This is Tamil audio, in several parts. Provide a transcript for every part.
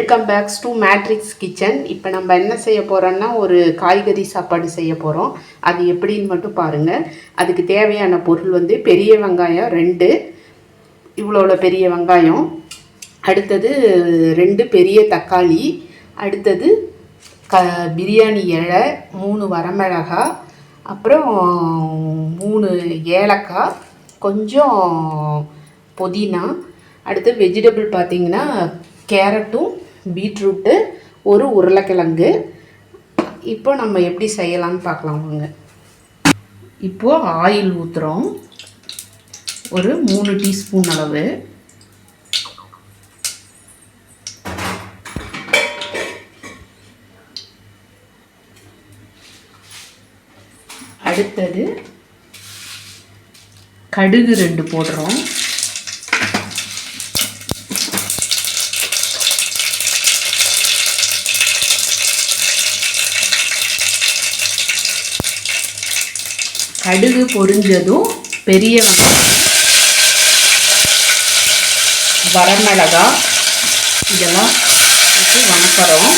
Welcome backs to Matrix kitchen. இப்போ நம்ம என்ன செய்ய போகிறோன்னா ஒரு காய்கறி சாப்பாடு செய்ய போகிறோம். அது எப்படின்னு மட்டும் பாருங்கள். அதுக்கு தேவையான பொருள் வந்து பெரிய வெங்காயம் 2, இவ்வளோ பெரிய வெங்காயம், அடுத்தது 2 பெரிய தக்காளி, அடுத்தது பிரியாணி இலை, 3 வரமிளகாய், அப்புறம் 3 ஏலக்காய், கொஞ்சம் புதினா, அடுத்து வெஜிடபிள் பார்த்திங்கன்னா கேரட்டும் பீட்ரூட்டு, ஒரு உருளைக்கிழங்கு. இப்போ நம்ம எப்படி செய்யலாம்னு பார்க்கலாம் வாங்க. இப்போது ஆயில் ஊற்றுறோம், ஒரு 3 டீஸ்பூன் அளவு. அடுத்தது கடுகு 2 போடுறோம். கடுகு பொரிஞ்சதும் பெரிய வெங்காயம், வரமிளகாய் இதெல்லாம் போட்டு வணக்கிறோம்.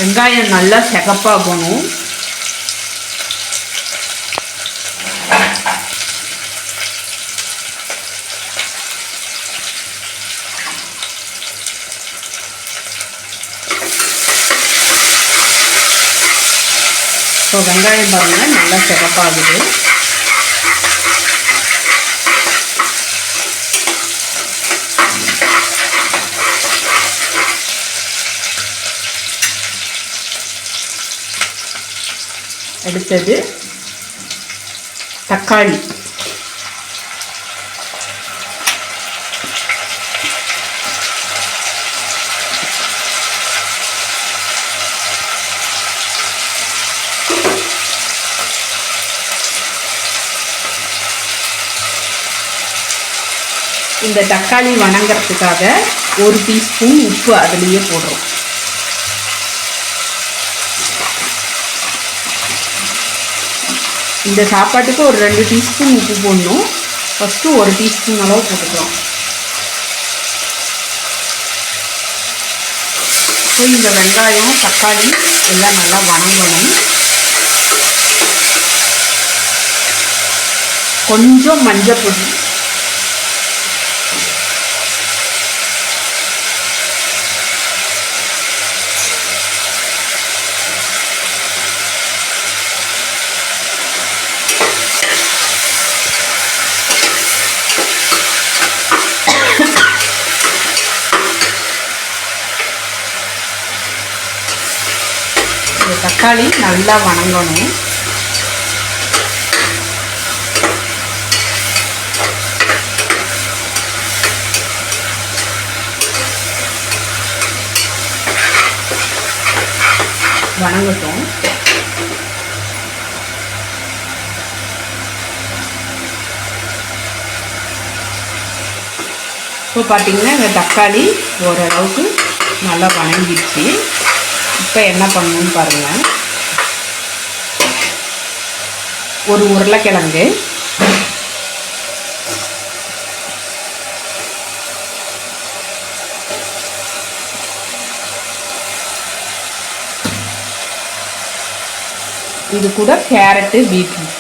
வெங்காயம் நல்லா சிகப்பாகணும். இப்போ வெங்காயம் பாருங்கள் நல்லா சிகப்பாகுது. அடுத்தது தக்காளி, இந்த தக்காளி வணங்கிறதுக்காக 1 டீஸ்பூன் உப்பு அதுலேயே போடுறோம். இந்த சாப்பாட்டுக்கு ஒரு 2 டீஸ்பூன் உப்பு போடணும். ஃபஸ்ட்டு 1 டீஸ்பூன் அளவு போட்டுக்கிறோம். ஸோ இந்த வெங்காயம் தக்காளி எல்லாம் நல்லா வணங்கணும். கொஞ்சம் மஞ்சள் பொடி, தக்காளி நல்லா வணங்கணும். வணங்கட்டும். இப்போ பார்த்தீங்கன்னா இந்த தக்காளி ஓரளவுக்கு நல்லா வணங்கிடுச்சு. இப்போ என்ன பண்ணணும்னு பாருங்கள். ஒரு உருளைக்கிழங்கு, இது கூட கேரட்டு பீட்ரூட்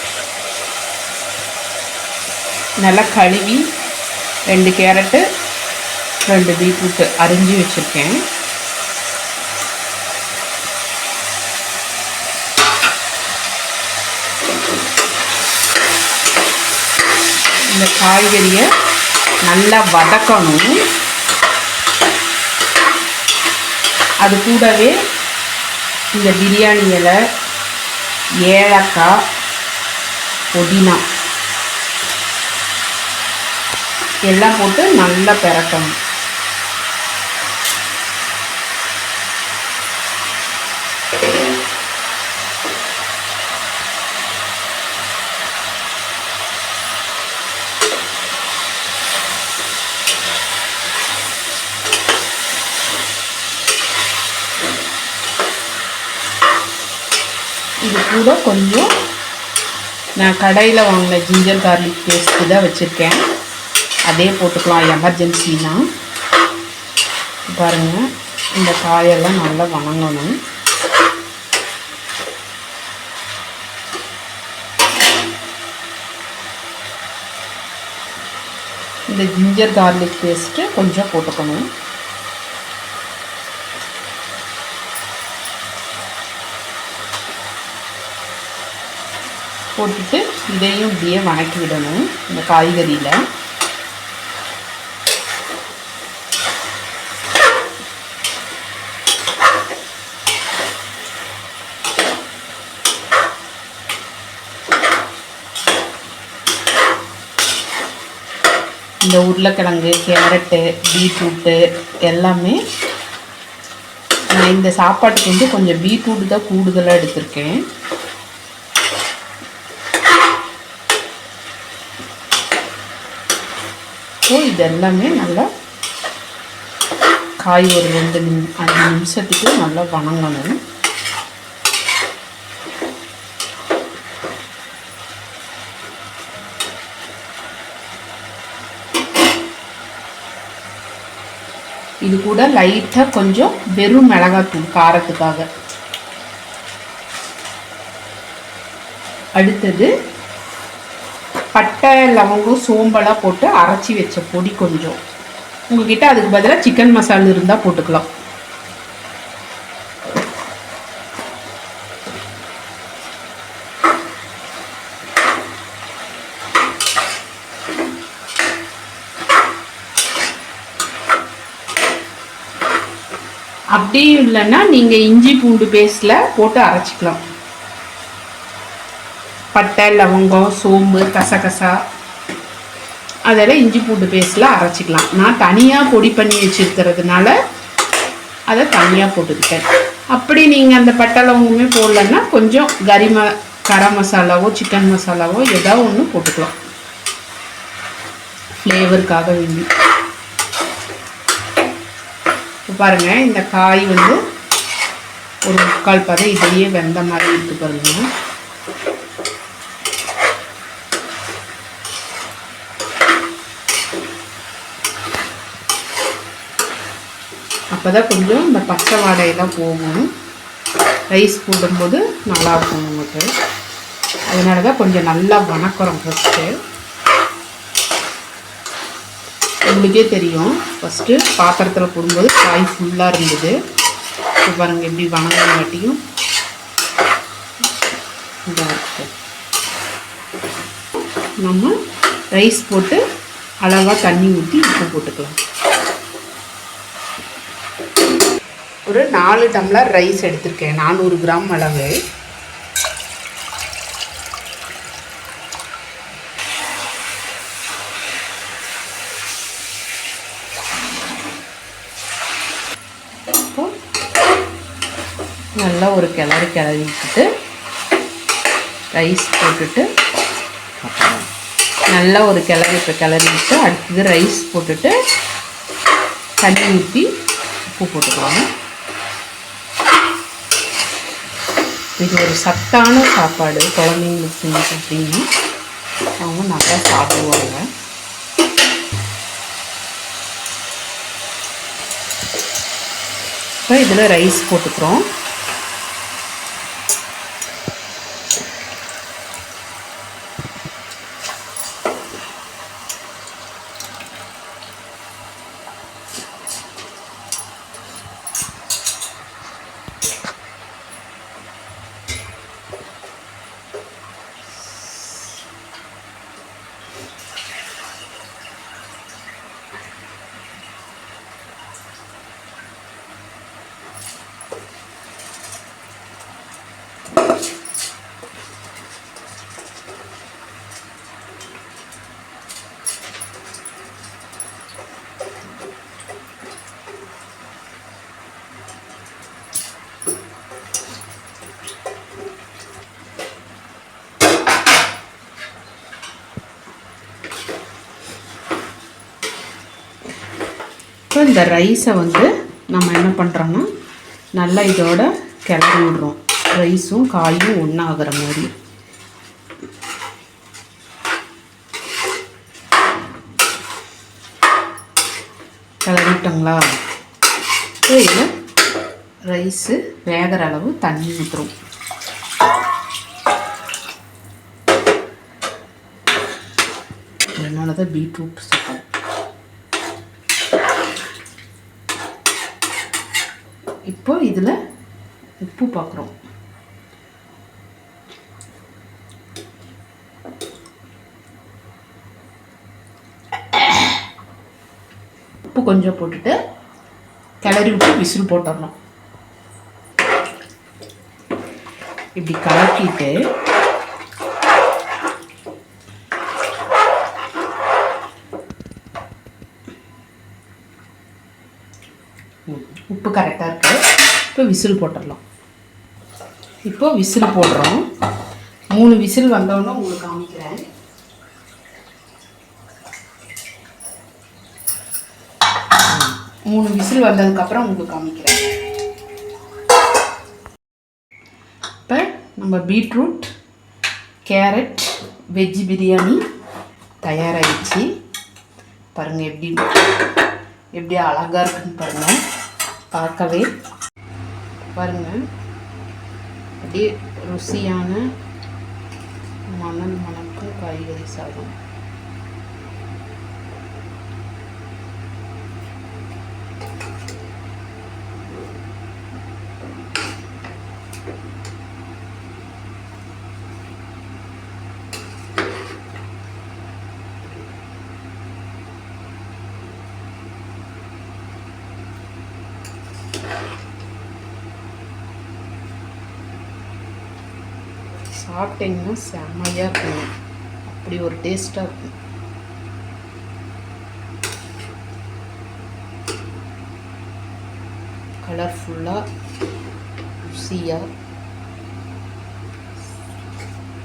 நல்லா கழுவி 2 கேரட்டு 2 பீட்ரூட்டு அரிஞ்சு வச்சுருக்கேன். இந்த காய்கறியை நல்லா வதக்கணும். அது கூடவே இந்த பிரியாணி இலை, ஏலக்காய், புதினா எல்லாம் போட்டு நல்லா பெரட்டணும். இது கூட கொஞ்சம் நான் கடையில் வாங்கின ஜிஞ்சர் கார்லிக் பேஸ்ட்டு தான் வச்சுருக்கேன். அதே போட்டுக்கலாம் எமர்ஜென்சினா. பாருங்கள், இந்த காயெல்லாம் நல்லா வணங்கணும். இந்த ஜிஞ்சர் கார்லிக் பேஸ்ட்டு கொஞ்சம் போட்டுக்கணும். போட்டுட்டு இதையும் இப்படியே வணக்கி விடணும் இந்த காய்கறியில். இந்த உருளைக்கிழங்கு, கேரட்டு, பீட்ரூட்டு எல்லாமே நான் இந்த சாப்பாட்டுக்கு வந்து கொஞ்சம் பீட்ரூட் தான் கூடுதலாக எடுத்திருக்கேன். ஸோ இது எல்லாமே நல்லா காய் ஒரு 5 நிமிஷத்துக்கு நல்லா வணங்கணும். இது கூட லைட்டாக கொஞ்சம் வெறும் மிளகாத்தூள் காரத்துக்காக. அடுத்தது பட்டை, லவங்கம், சோம்பெல்லாம் போட்டு அரைச்சி வச்ச பொடி கொஞ்சம். உங்ககிட்ட அதுக்கு பதிலாக சிக்கன் மசாலா இருந்தால் போட்டுக்கலாம். அப்படியும் இல்லைன்னா நீங்கள் இஞ்சி பூண்டு பேஸ்ட்டில் போட்டு அரைச்சிக்கலாம். பட்டை, லவங்கம், சோம்பு, கசகசா அதெல்லாம் இஞ்சி பூண்டு பேஸ்ட்டில் அரைச்சிக்கலாம். நான் தனியாக பொடி பண்ணி வச்சுருக்கிறதுனால அதை தனியாக போட்டுக்கிட்டேன். அப்படி நீங்கள் அந்த பட்டை லவங்கமே போடலன்னா கொஞ்சம் கரம் மசாலாவோ சிக்கன் மசாலாவோ ஏதாவது ஒன்று போட்டுக்கலாம் ஃப்ளேவருக்காக வேண்டி. பாருங்கள், இந்த காய் வந்து ஒரு 3/4 பதம் இதையே வெந்த மாதிரி இருக்கு பாருங்க. அப்போதான் கொஞ்சம் இந்த பச்சை வாடையெல்லாம் போகும். ரைஸ் போடும்போது நல்லாயிருக்கும் நமக்கு. அதனால தான் கொஞ்சம் நல்லா வணக்கிறோம் ஃபஸ்ட்டு. உங்களுக்கே தெரியும், ஃபஸ்ட்டு பாத்திரத்தில் போடும்போது காய் ஃபுல்லாக இருந்தது. இப்போ பாருங்கள் எப்படி வணங்காட்டியும் இதாக இருக்குது. நம்ம ரைஸ் போட்டு அளவாக தண்ணி ஊற்றி உப்பு போட்டுக்கலாம். ஒரு 4 டம்ளர் ரைஸ் எடுத்திருக்கேன், 400 கிராம் அளவு. நல்லா ஒரு கிளறி விட்டுட்டு ரைஸ் போட்டுட்டு நல்லா ஒரு கிளறி விட்டு அடுத்தது ரைஸ் போட்டுட்டு தண்ணி ஊற்றி உப்பு போட்டுக்கலாம். இது ஒரு சத்தான சாப்பாடு. குழந்தைங்களுக்கு செஞ்சு கொடுத்தீங்கன்னா அவங்க நல்லா சாப்பிடுவாங்க. இப்போ இதில் ரைஸ் போட்டுக்கிறோம். இப்போ இந்த ரைஸை வந்து நம்ம என்ன பண்ணுறோன்னா நல்லா இதோட கிளறி விடுறோம். ரைஸும் காயும் ஒன்றாகிற மாதிரி. கிளறிட்டோங்களா? இதில் ரைஸு வேகிற அளவு தண்ணி ஊற்றுறோம். அதனால தான் பீட்ரூட் சாப்பாடு. இப்போ இதில் உப்பு பார்க்குறோம். உப்பு கொஞ்சம் போட்டுட்டு கிளறி விட்டு விசில் போட்டுடணும். இப்படி கலக்கிட்டு உப்பு கரெக்டாக இருக்குது. இப்போ விசில் போட்டுடலாம். இப்போ விசில் போடுறோம். 3 விசில் வந்தோடனே உங்களுக்கு காமிக்கிறேன். மூணு விசில் வந்ததுக்கப்புறம் உங்களுக்கு காமிக்கிறேன். இப்போ நம்ம பீட்ரூட் கேரட் வெஜ் பிரியாணி தயாராகிடுச்சு. பாருங்கள் எப்படி அழகாக இருக்குன்னு பாருங்கள். பார்க்கவே பாருங்கள் அப்படியே ருசியான மணக்கும் காய்கறி சாதம். சாப்பிட்டிங்கன்னா செம்மையாக இருக்குங்க. அப்படி ஒரு டேஸ்ட்டாக இருக்கும். கலர்ஃபுல்லாக ருசியாக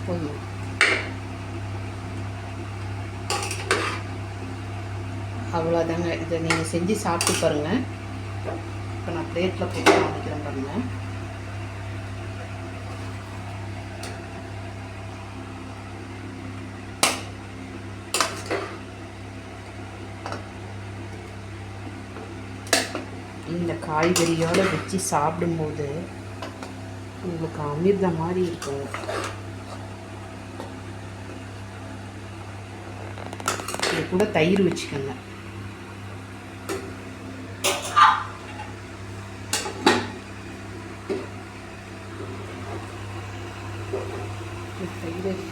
போதும். அவ்வளோதாங்க. இதை நீங்கள் செஞ்சு சாப்பிட்டு பாருங்கள். இப்போ நான் பிளேட்டில் போட்டு காமிக்கிறேன் பாருங்கள். இந்த காய்கறியோடு வச்சு சாப்பிடும்போது உங்களுக்கு அமிர்த மாதிரி இருக்கும். இது கூட தயிர் வச்சுக்கோங்க. தயிர்